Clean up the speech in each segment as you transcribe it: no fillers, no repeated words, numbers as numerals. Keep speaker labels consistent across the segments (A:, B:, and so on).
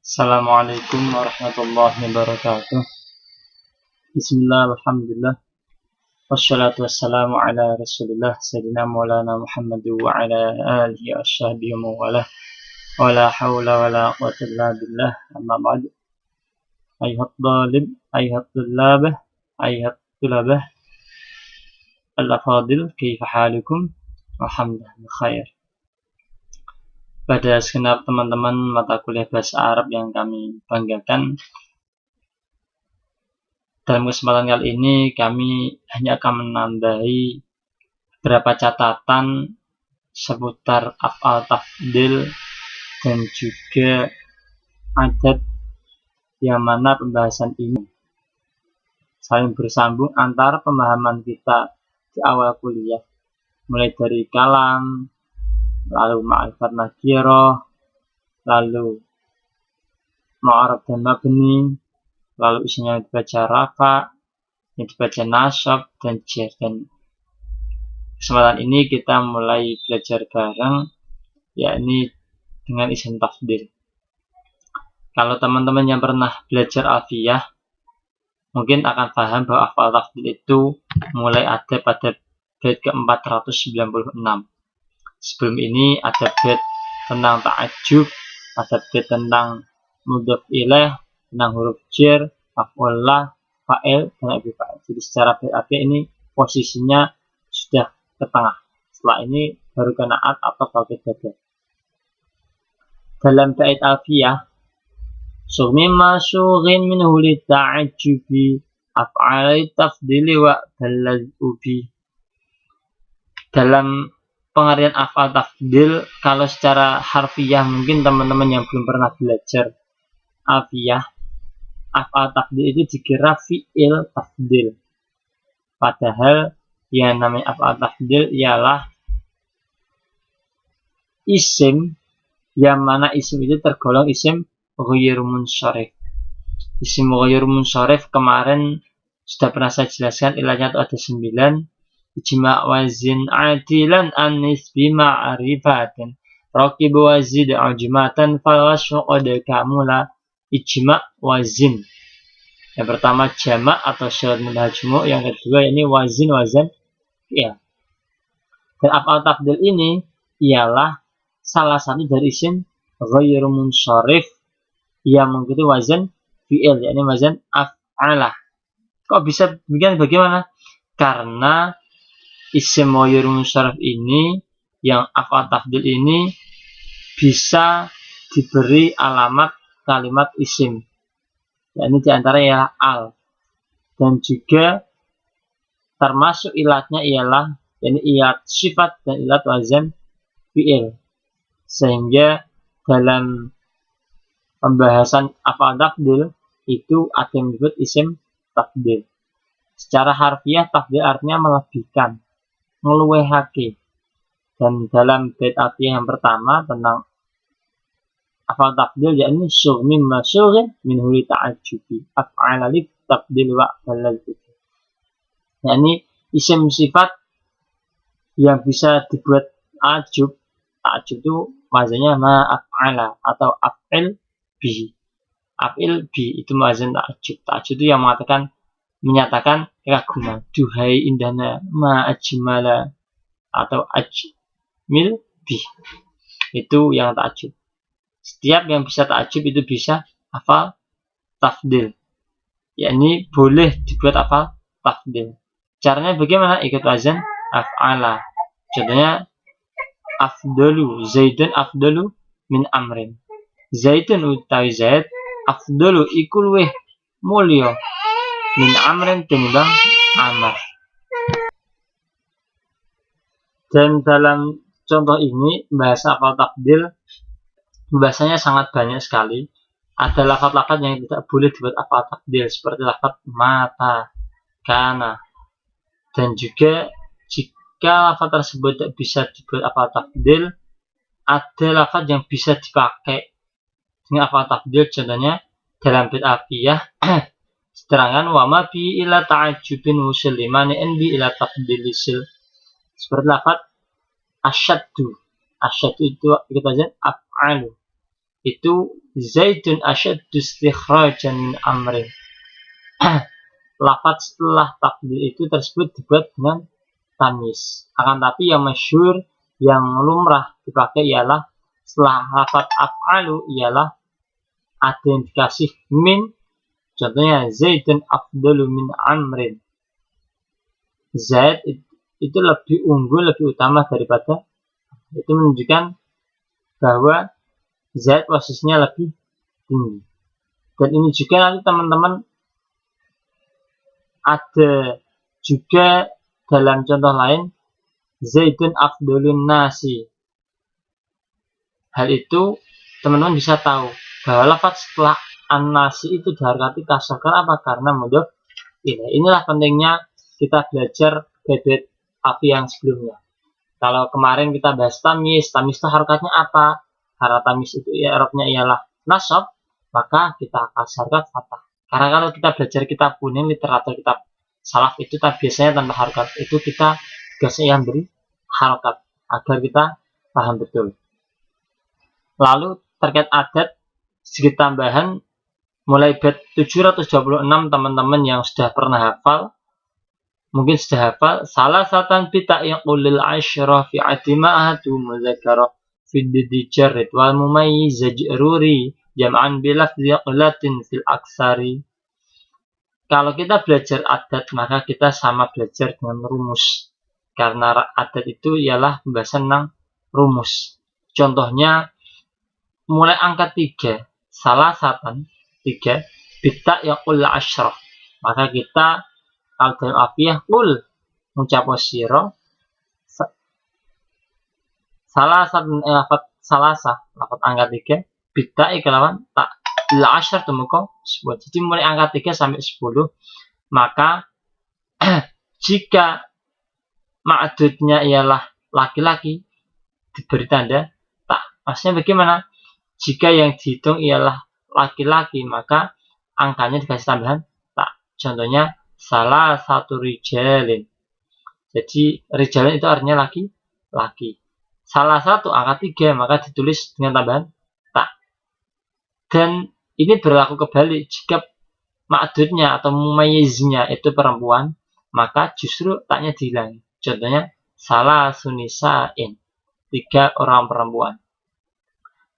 A: Assalamualaikum warahmatullahi wabarakatuh. Bismillah, alhamdulillah. Wassalatu wassalamu ala rasulillah Sayyidina maulana Muhammad wa ala alihi wa sahbihi wa mawalah. Wa la hawla wa la quwwata illa billah. Amma ba'd. Ayuhat talib, ayuhat tullabah, ayuhat tulabah. Al-afadil, kaifa halukum? Alhamdulillah khair. Pada segenap teman-teman mata kuliah bahasa Arab yang kami banggakan, dalam kesempatan kali ini kami hanya akan menambahi beberapa catatan seputar af'al tafdil dan juga adat yang mana pembahasan ini saling bersambung antara pemahaman kita di awal kuliah, mulai dari kalam, lalu ma'rifat nakirah, lalu ma'arab dan mabni, lalu isinya dibaca rafa, yang dibaca nasab dan jar. Dan kesempatan ini kita mulai belajar bareng, yakni dengan isim tafdil. Kalau teman-teman yang pernah belajar alfiyah mungkin akan paham bahwa af'al tafdil itu mulai ada pada bait ke-496. Sebelum ini ada bait tentang ta'ajjub, ada bait tentang mudhaf ilaih, tentang huruf jar, maf'ul, fa'il, dan abi fa'il. Jadi secara bait alfiyah ini posisinya sudah ke tengah. Setelah ini baru qanaat atau baqi dada. Dalam bait alfiyah, sugmi masyughin minhu li ta'ajjubi af'al tafdili wa balladhubi. Dalam pengertian af'al tafdil, kalau secara harfiah mungkin teman-teman yang belum pernah belajar alfiyah, af'al tafdil itu dikira fi'il tafdil. Padahal yang namanya af'al tafdil ialah isim yang mana isim itu tergolong isim ghairu munsharif. Isim ghairu munsharif kemarin sudah pernah saya jelaskan, ilahnya itu ada 9. Ijma' wazin adilan anis bima arifatin raqib wazid ujmatan falwashu qad kamula. Ijma' wazin, yang pertama jamak atau syarat majmu', yang kedua ini wazin ya. Dan af'al tafdil ini ialah salah satu dari isim ghairu munsharif yang mengikuti wazan fi'il, yakni wazan af'alah. Kok bisa demikian? Bagaimana? Karena isim ghairu munsharif ini, yang af'al tafdil ini, bisa diberi alamat kalimat isim, yakni diantara ya al, dan juga termasuk ilatnya ialah yakni ilat sifat dan ilat wazan fi'il. Sehingga dalam pembahasan af'al tafdil itu ada yang disebut isim tafdil. Secara harfiah tafdil artinya melebihkan, ngeluwehake. Dan dalam bait alfiyah yang pertama tentang af'al tafdil, yakni sugmi masyughin minhu li ta'ajjubi af'ala li tafdil wa balladhubi. Yakni isim sifat yang bisa dibuat ta'ajjub. Ta'ajjub itu wazannya ma'af'ala atau af'il bi. Af'il bi itu wazan ta'ajjub. Ta'ajjub itu yang menyatakan kekaguman. Duhai indahnya ma'ajmala atau ajmil bi. Itu yang ta'ajjub. Setiap yang bisa ta'ajjub itu bisa af'al tafdil. Yakni boleh dibuat af'al tafdil. Caranya bagaimana? Ikut wazan af'ala. Contohnya afdalu zaidun afdalu min amrin. Zaidun utawi zaid afdalu iku luwih mulya min amrin tinimbang amr. Dan dalam contoh ini bahasa af'al tafdil bahasanya sangat banyak sekali. Ada lafaz-lafaz yang tidak boleh dibuat af'al tafdil, seperti lafaz mata, kana. Dan juga jika lafaz tersebut tidak bisa dibuat af'al tafdil, ada lafaz yang bisa dipakai dengan af'al tafdil. Contohnya dalam bait alfiyah diterangkan wa ma bi ila ta'ajjubin muslimani an bi ila tafdilisil. Seperti lafaz asyaddu. Asyaddu itu kita lihat af'alu. itu Zaidun asyaddu istikhrajan min amrin. Lafaz setelah tafdil itu tersebut dibuat dengan tamyiz. Akan tapi yang masyhur, yang lumrah dipakai ialah setelah lafaz af'alu ialah ada yang dikasih min. Contohnya Zaidun afdalu min amrin. Zaid itu lebih unggul, lebih utama daripada. Itu menunjukkan bahwa Zaid posisinya lebih tinggi. Dan ini juga nanti teman-teman ada juga dalam contoh lain, Zaidun afdalun nasi. Hal itu teman-teman bisa tahu bahwa lafaz setelah an-nasi itu diharokati kasrah. Kenapa? Karena mudhof ilaih. Inilah pentingnya kita belajar bait api yang sebelumnya. Kalau kemarin kita bahas tamyiz itu harokatnya apa? Karena tamyiz itu i'rabnya ialah nasab, maka kita kasih harokat fathah. Karena kalau kita belajar kitab kuning, literatur kitab salaf itu biasanya tanpa harokat, itu kita biasanya yang beri harokat agar kita paham betul. Lalu terkait adat, sedikit tambahan, mulai bait 726 teman-teman yang sudah pernah hafal, mungkin sudah hafal, salah satan bita'yaqulil asyrah fi atima'ahatu mudzakarah fiddi jarrid wal mumayyiz jaruri jam'an bilafzi qalatin fil aksari. Kalau kita belajar adat, maka kita sama belajar dengan rumus. Karena adat itu ialah pembahasan tentang rumus. Contohnya, mulai angka 3, salah satan 3, bita'yaqul asyrah. Maka kita kalau dalam afiyah kul ngucapo siro salah satu lafaz angka 3 bidai kelawan tak la asyar temuko 10. Jadi mulai angka 3 sampai 10, maka jika ma'dudnya ialah laki-laki diberi tanda tak. Maksudnya bagaimana? Jika yang dihitung ialah laki-laki, maka angkanya dikasih tambahan tak. Contohnya salah satu rijalin. Jadi rijalin itu artinya laki-laki. Salah satu angka 3, maka ditulis dengan tambahan tak. Dan ini berlaku kebalik. Jika ma'dudnya atau mumayyiznya itu perempuan, maka justru taknya dihilangi. Contohnya salah sunisain, 3 orang perempuan.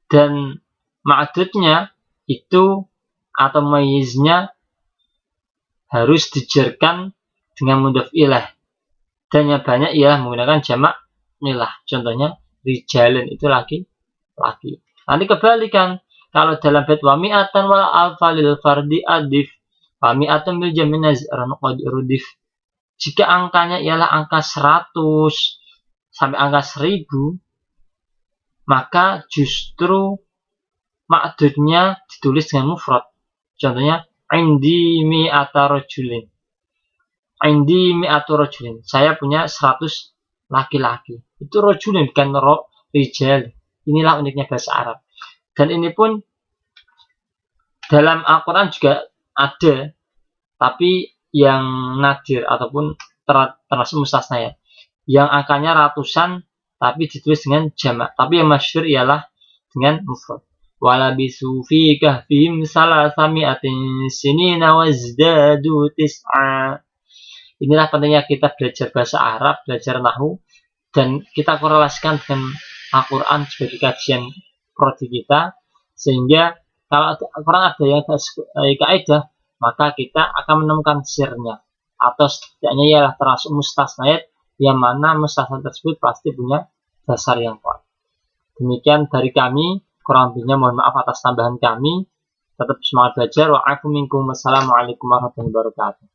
A: Dan ma'dudnya itu atau mumayyiznya harus dijerkan dengan mudhof ilaih. Dan yang banyak ialah menggunakan jamak milah. Contohnya rijalin itu laki-laki. Nanti kebalikan, kalau dalam bait wa mi'atan wal alfa lil fardi adif wa mi'atan bil jam'i naz'ran qad rudif. Jika angkanya ialah angka 100 sampai angka 1000, maka justru ma'dudnya ditulis dengan mufrad. Contohnya indi mi'ata rajulin. Indi mi'atu rajulin. Saya punya 100 laki-laki. Itu rajulin, bukan rijal. Inilah uniknya bahasa Arab. Dan ini pun dalam Al-Quran juga ada, tapi yang nadir ataupun termasuk mustasna ya. Yang angkanya ratusan, tapi ditulis dengan jamak. Tapi yang masyhur ialah dengan mufrad. Walabisu fi kahfihim salasami'atin sinina wazdadu tis'a. Inilah pentingnya kita belajar bahasa Arab, belajar nahwu, dan kita korelasikan dengan Al-Quran sebagai kajian prodi kita, sehingga kalau Al-Quran ada yang kaidah, maka kita akan menemukan sirnya, atau setidaknya ialah termasuk mustasnayat, yang mana mustasna tersebut pasti punya dasar yang kuat. Demikian dari kami. Kurang lebihnya mohon maaf atas tambahan kami. Tetap semangat belajar. Wa'alaikumsalam warahmatullahi wabarakatuh.